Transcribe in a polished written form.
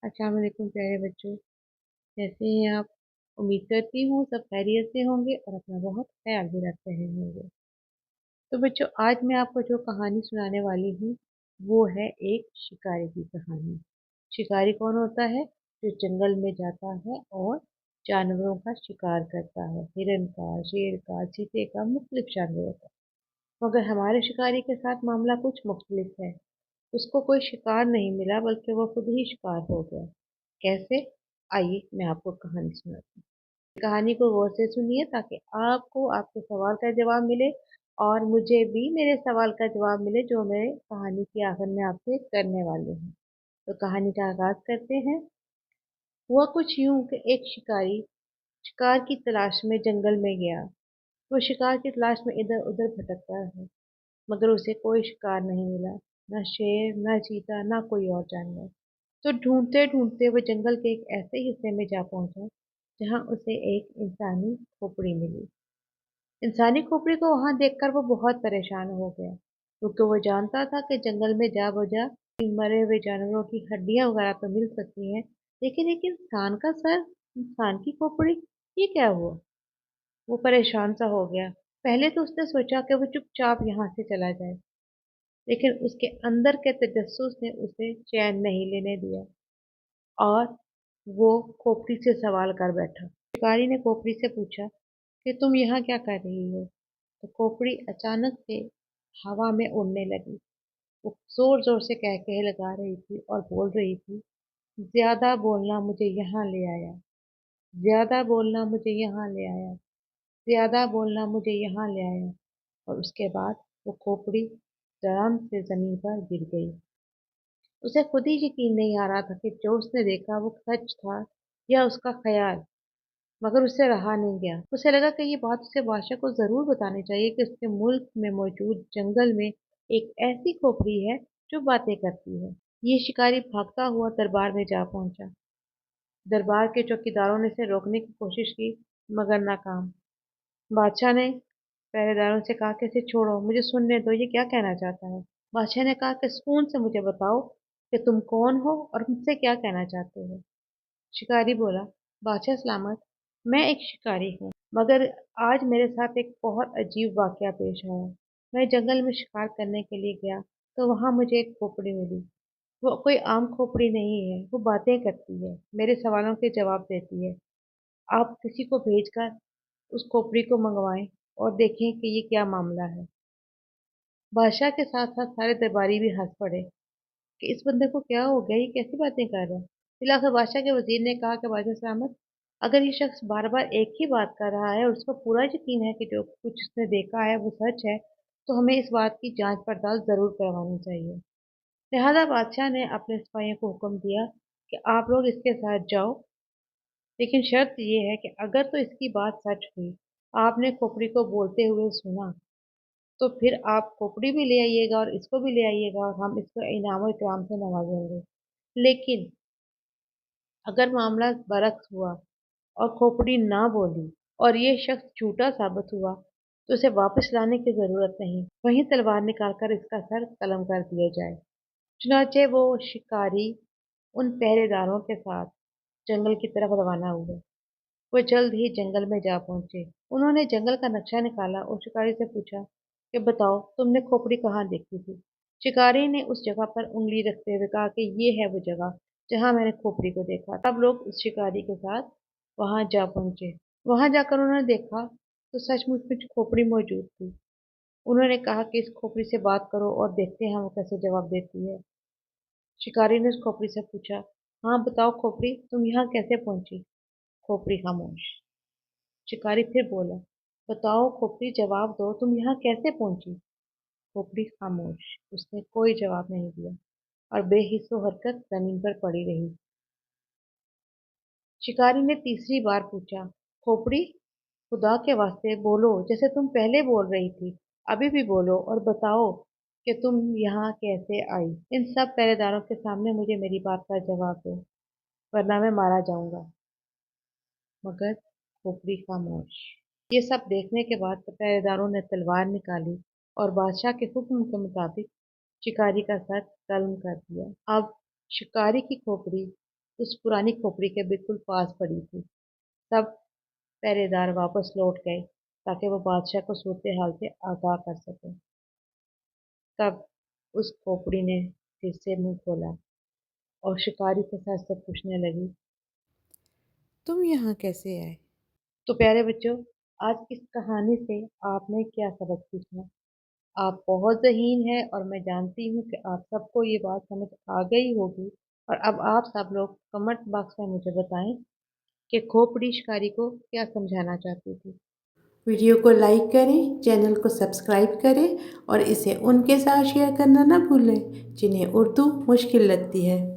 अस्सलाम वालेकुम प्यारे बच्चों। कैसे हैं आप? उम्मीद करती हूँ सब खैरियत से होंगे और अपना बहुत ख्याल भी रख रहे होंगे। तो बच्चों, आज मैं आपको जो कहानी सुनाने वाली हूँ वो है एक शिकारी की कहानी। शिकारी कौन होता है? जो जंगल में जाता है और जानवरों का शिकार करता है। हिरन का, शेर का, चीते का, मुख्तलिफ जानवरों का। मगर हमारे शिकारी के साथ मामला कुछ मुख्तलिफ है। उसको कोई शिकार नहीं मिला बल्कि वो खुद ही शिकार हो गया। कैसे? आइए मैं आपको कहानी सुनाती हूँ। कहानी को गौर से सुनिए ताकि आपको आपके सवाल का जवाब मिले और मुझे भी मेरे सवाल का जवाब मिले जो मैं कहानी के आखिर में आपसे करने वाली हूँ। तो कहानी का आगाज करते हैं। हुआ कुछ यूं कि एक शिकारी शिकार की तलाश में जंगल में गया। वो शिकार की तलाश में इधर उधर भटकता है मगर उसे कोई शिकार नहीं मिला। न शेर, न चीता, न कोई और जानवर। तो ढूंढते ढूंढते वो जंगल के एक ऐसे हिस्से में जा पहुंचा जहां उसे एक इंसानी खोपड़ी मिली। इंसानी खोपड़ी को वहां देखकर वो बहुत परेशान हो गया क्योंकि वो जानता था कि जंगल में जा बजा मरे हुए जानवरों की हड्डियां वगैरह तो मिल सकती हैं, लेकिन एक इंसान का सर, इंसान की खोपड़ी, ये क्या हुआ? वो परेशान सा हो गया। पहले तो उसने सोचा कि वो चुपचाप यहाँ से चला जाए, लेकिन उसके अंदर के तजस्सुस ने उसे चैन नहीं लेने दिया और वो खोपड़ी से सवाल कर बैठा। शिकारी ने खोपड़ी से पूछा कि तुम यहाँ क्या कर रही हो? तो खोपड़ी अचानक से हवा में उड़ने लगी। वो जोर जोर से कह कह लगा रही थी और बोल रही थी, ज्यादा बोलना मुझे यहाँ ले आया, ज्यादा बोलना मुझे यहाँ ले आया, ज्यादा बोलना मुझे यहाँ ले आया। और उसके बाद वो खोपड़ी धड़ाम से जमीन पर गिर गई। उसे खुद ही यकीन नहीं आ रहा था कि जो उसने देखा वो सच था या उसका ख्याल। मगर उससे रहा नहीं गया। उसे लगा कि ये बात उसे बादशाह को जरूर बतानी चाहिए कि उसके मुल्क में मौजूद जंगल में एक ऐसी खोपड़ी है जो बातें करती है। ये शिकारी भागता हुआ दरबार में जा पहुंचा। दरबार के चौकीदारों ने इसे रोकने की कोशिश की मगर नाकाम। बादशाह ने पहरेदारों से कहा कि इसे छोड़ो, मुझे सुनने दो, ये क्या कहना चाहता है। बादशाह ने कहा कि सुकून से मुझे बताओ कि तुम कौन हो और मुझसे क्या कहना चाहते हो। शिकारी बोला, बादशाह सलामत, मैं एक शिकारी हूँ मगर आज मेरे साथ एक बहुत अजीब वाकया पेश आया। मैं जंगल में शिकार करने के लिए गया तो वहां मुझे एक खोपड़ी मिली। वो कोई आम खोपड़ी नहीं है, वो बातें करती है, मेरे सवालों के जवाब देती है। आप किसी को भेजकर उस खोपड़ी को मंगवाएं और देखें कि ये क्या मामला है। बादशाह के साथ साथ सारे दरबारी भी हंस पड़े कि इस बंदे को क्या हो गया, ये कैसी बातें कर रहा है। फिलहाल बादशाह के वजीर ने कहा कि बादशाह सलामत, अगर ये शख्स बार बार एक ही बात कर रहा है और उसको पूरा यकीन है कि जो कुछ उसने देखा है वो सच है, तो हमें इस बात की जांच पड़ताल जरूर करवानी चाहिए। लिहाजा बादशाह ने अपने सिपाहियों को हुक्म दिया कि आप लोग इसके साथ जाओ, लेकिन शर्त ये है कि अगर तो इसकी बात सच हुई, आपने खोपड़ी को बोलते हुए सुना, तो फिर आप खोपड़ी भी ले आइएगा और इसको भी ले आइएगा और हम इसको इनाम और इकराम से नवाजेंगे। लेकिन अगर मामला बरक्स हुआ और खोपड़ी ना बोली और ये शख्स झूठा साबित हुआ, तो उसे वापस लाने की जरूरत नहीं, वहीं तलवार निकालकर इसका सर कलम कर दिया जाए। चुनाचे वो शिकारी उन पहरेदारों के साथ जंगल की तरफ रवाना हुए। वो जल्द ही जंगल में जा पहुंचे। उन्होंने जंगल का नक्शा निकाला और शिकारी से पूछा कि बताओ, तुमने खोपड़ी कहाँ देखी थी? शिकारी ने उस जगह पर उंगली रखते हुए कहा कि ये है वो जगह जहां मैंने खोपड़ी को देखा। तब लोग उस शिकारी के साथ वहां जा पहुंचे। वहां जाकर उन्होंने देखा तो सचमुच में खोपड़ी मौजूद थी। उन्होंने कहा कि इस खोपड़ी से बात करो और देखते हैं वो कैसे जवाब देती है। शिकारी ने उस खोपड़ी से पूछा, हाँ बताओ खोपड़ी, तुम यहाँ कैसे पहुंची? खोपड़ी खामोश। शिकारी फिर बोला, बताओ खोपड़ी, जवाब दो, तुम यहाँ कैसे पहुंची? खोपड़ी खामोश। उसने कोई जवाब नहीं दिया और बेहिस्सो हरकत जमीन पर पड़ी रही। शिकारी ने तीसरी बार पूछा, खोपड़ी, खुदा के वास्ते बोलो जैसे तुम पहले बोल रही थी। अभी भी बोलो और बताओ कि तुम यहाँ कैसे आई। इन सब पहरेदारों के सामने मुझे मेरी बात का जवाब दो, वरना मैं मारा जाऊंगा। मगर खोपड़ी खामोश। ये सब देखने के बाद पहरेदारों ने तलवार निकाली और बादशाह के हुक्म के मुताबिक शिकारी का सर कल्म कर दिया। अब शिकारी की खोपड़ी उस पुरानी खोपड़ी के बिल्कुल पास पड़ी थी। तब पहरेदार वापस लौट गए ताकि वो बादशाह को सूरत हाल से आगाह कर सके। तब उस खोपड़ी ने फिर से मुंह खोला और शिकारी के साथ से पूछने लगी, तुम यहाँ कैसे आए? तो प्यारे बच्चों, आज इस कहानी से आपने क्या सबक सीखा? आप बहुत ज़हीन हैं और मैं जानती हूँ कि आप सबको ये बात समझ आ गई होगी। और अब आप सब लोग कमेंट बॉक्स में मुझे बताएं कि खोपड़ी शिकारी को क्या समझाना चाहती थी। वीडियो को लाइक करें, चैनल को सब्सक्राइब करें और इसे उनके साथ शेयर करना ना भूलें जिन्हें उर्दू मुश्किल लगती है।